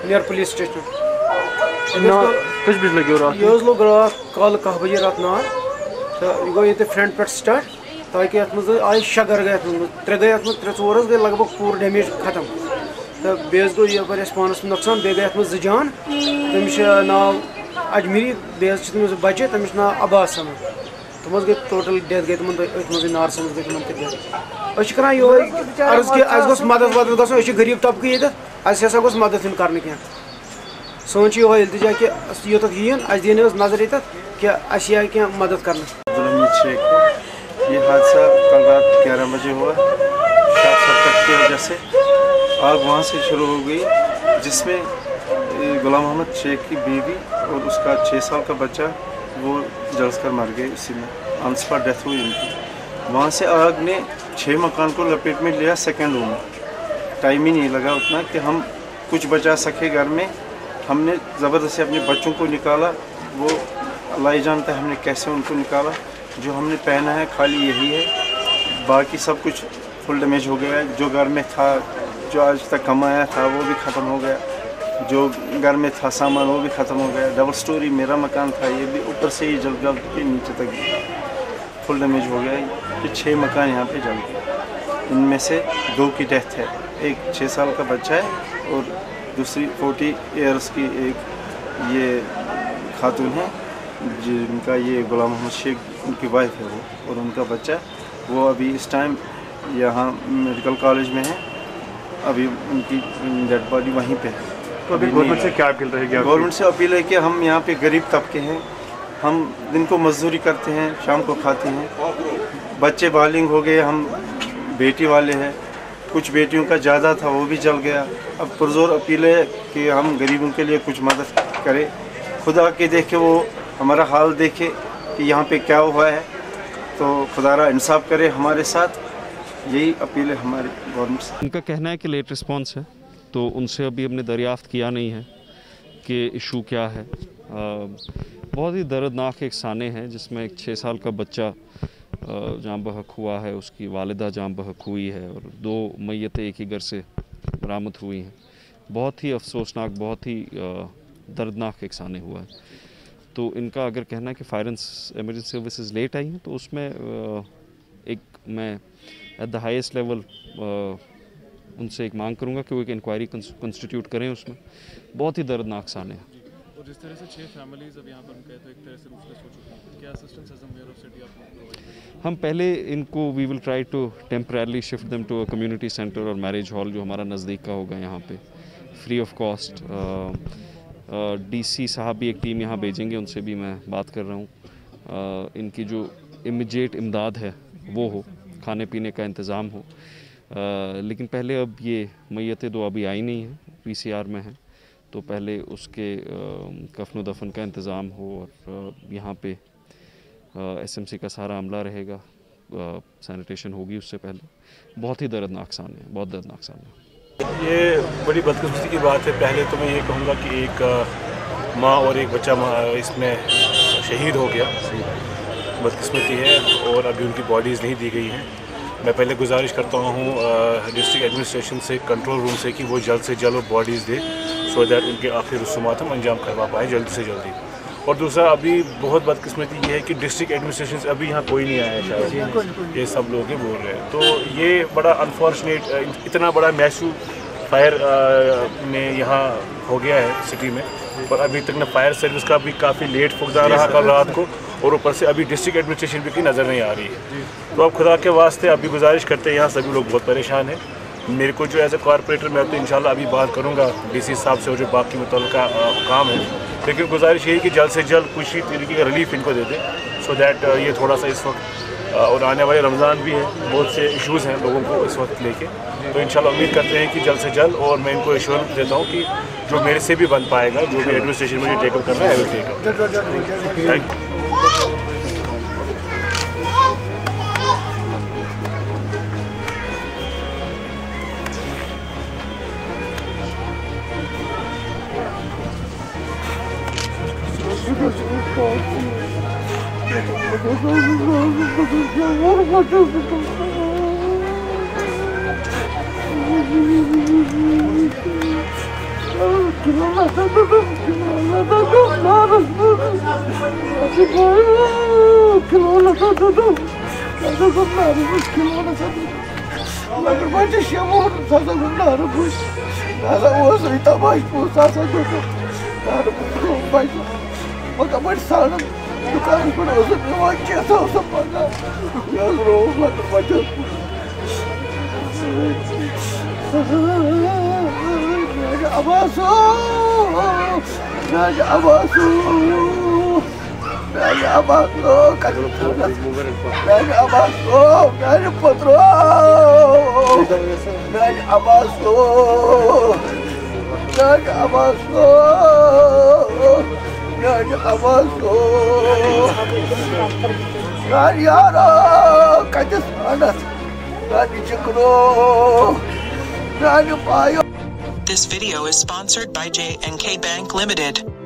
Near police station कस बज लगे यह लोग रात कल 10 बजे रात नार तो यह गो ये फ्रंट पे स्टार्ट ताकि अत मज आए 6 घर गए 3 गए 3 गए लगभग पूरा डैमेज खत्म तो बेस गो ये पानस नुकसान बे गए 2 जान तमिस नाव अजमेरी बेस तमिस बचे तमिस नाव अब्बास समद तम गई टोटल डेथ गई तम नार समझ गई तम तक करान ये अर्ज कि अस मदद वदद गो गरीब तबक ये असा गोस मदद इन कर क्या सोन यो इल्तिजा कि योत यीन अस दिन नजर ये कि अस क्या मदद कर ये हादसा कल रात 11 बजे हुआ शॉर्ट सर्किट की वजह से आग वहाँ से शुरू हो गई जिसमें गुलाम मोहम्मद शेख की बीवी और उसका 6 साल का बच्चा वो जलकर मर गए। उसी में ऑन स्पॉट डेथ हुई उनकी। वहाँ से आग ने 6 मकान को लपेट में लिया सेकेंडों में। टाइम ही नहीं लगा उतना कि हम कुछ बचा सके घर में। हमने ज़बरदस्ती अपने बच्चों को निकाला, वो अल्लाह ही जानता है हमने कैसे उनको निकाला। जो हमने पहना है खाली यही है, बाकी सब कुछ फुल डैमेज हो गया है। जो घर में था, जो आज तक कमाया था वो भी ख़त्म हो गया, जो घर में था सामान वो भी ख़त्म हो गया। डबल स्टोरी मेरा मकान था, ये भी ऊपर से ही जल के नीचे तक फुल डैमेज हो गया। ये 6 मकान यहाँ पे जल गए। इनमें से 2 की डेथ है, एक 6 साल का बच्चा है और दूसरी 40 ईयर्स की एक ये खातून है जिनका ये गुलाम मोहम्मद शेख उनकी वाइफ है वो, और उनका बच्चा वो अभी इस टाइम यहाँ मेडिकल कॉलेज में है। अभी उनकी डेड बॉडी वहीं पे है। तो अभी गवर्नमेंट से क्या अपील रहेगी? गवर्नमेंट से अपील है कि हम यहाँ पे गरीब तबके हैं, हम दिन को मजदूरी करते हैं, शाम को खाते हैं। बच्चे बालिग हो गए, हम बेटी वाले हैं, कुछ बेटियों का ज़्यादा था वो भी जल गया। अब पुरजोर अपील है कि हम गरीबों के लिए कुछ मदद करें। खुदा के देखे, वो हमारा हाल देखे कि यहाँ पे क्या हुआ है, तो खुदारा इंसाफ करे हमारे साथ। यही अपील है हमारी गवर्नमेंट से। उनका कहना है कि लेट रिस्पॉन्स है, तो उनसे अभी हमने दरियाफ्त किया नहीं है कि इशू क्या है। बहुत ही दर्दनाक एक साने हैं जिसमें एक 6 साल का बच्चा जाँ बहक हुआ है, उसकी वालिदा जाँ बहक हुई है और 2 मैयतें एक ही घर से बरामद हुई हैं। बहुत ही अफसोसनाक, बहुत ही दर्दनाक एक साने हुआ है। तो इनका अगर कहना है कि fire and emergency services late आई हैं, तो उसमें एक मैं एट द हाईएस्ट लेवल उनसे एक मांग करूंगा कि वो एक इंक्वायरी कंस्टिट्यूट करें उसमें। बहुत ही दर्दनाक साने हैं। और जिस तरह से 6 फैमिलीज अब यहाँ पर उनके तो एक तरह से रूफलेस हो चुकी हैं, क्या assistance as a mayor of city आप प्रोवाइड करेंगे? हम पहले इनको we will try to temporarily shift them to a community centre और मैरिज हॉल जो हमारा नज़दीक का होगा यहाँ पे, फ्री ऑफ कॉस्ट। डीसी साहब भी एक टीम यहाँ भेजेंगे, उनसे भी मैं बात कर रहा हूँ। इनकी जो इमीडिएट इमदाद है वो हो, खाने पीने का इंतज़ाम हो। लेकिन पहले अब ये मैयतें तो अभी आई नहीं हैं, पीसीआर में हैं, तो पहले उसके कफ़न दफन का इंतज़ाम हो और यहाँ पे एसएमसी का सारा अमला रहेगा, सैनिटेशन होगी उससे पहले। बहुत ही दर्दनाक सान है, बहुत दर्दनाक सान है। ये बड़ी बदकिस्मती की बात है। पहले तो मैं ये कहूँगा कि एक माँ और एक बच्चा इसमें शहीद हो गया, बदकिस्मती है, और अभी उनकी बॉडीज़ नहीं दी गई हैं। मैं पहले गुजारिश करता हूँ डिस्ट्रिक्ट एडमिनिस्ट्रेशन से, कंट्रोल रूम से, कि वो जल्द से जल्द बॉडीज़ दे, सो दैट उनके आखिरी रसूमात हम अंजाम करवा पाए जल्द से जल्दी। और दूसरा, अभी बहुत बदकिस्मती ये है कि डिस्ट्रिक्ट एडमिनिस्ट्रेशन से अभी यहाँ कोई नहीं आया है शायद, ये सब लोग बोल रहे हैं। तो ये बड़ा अनफॉर्चुनेट, इतना बड़ा मैसिव फायर में यहाँ हो गया है सिटी में, पर अभी तक ना फायर सर्विस का भी काफ़ी लेट फुकदा रहा कल रात को, और ऊपर से अभी डिस्ट्रिक्ट एडमिनिस्ट्रेशन भी की नज़र नहीं आ रही है। तो अब खुदा के वास्ते अभी गुजारिश करते हैं, यहाँ सभी लोग बहुत परेशान हैं। मेरे को जो एज ए कॉरपोरेटर, मैं तो इंशाल्लाह अभी बात करूँगा डीसी साहब से और जो बाकी मुतल्लिका काम है, लेकिन गुजारिश यही कि जल्द से जल्द कुछ ही तरीके का रिलीफ इनको दे दें, सो दैट ये थोड़ा सा इस वक्त, और आने वाले रमज़ान भी है, बहुत से इश्यूज़ हैं लोगों को इस वक्त लेके, तो इंशाल्लाह उम्मीद करते हैं कि जल्द से जल्द, और मैं इनको एश्योरेंस देता हूँ कि जो मेरे से भी बन पाएगा, जो भी एडमिनिस्ट्रेशन मुझे टेकअप करना है, I will take up. Thank you. दुकान पर क्या था This video is sponsored by J&K Bank Limited.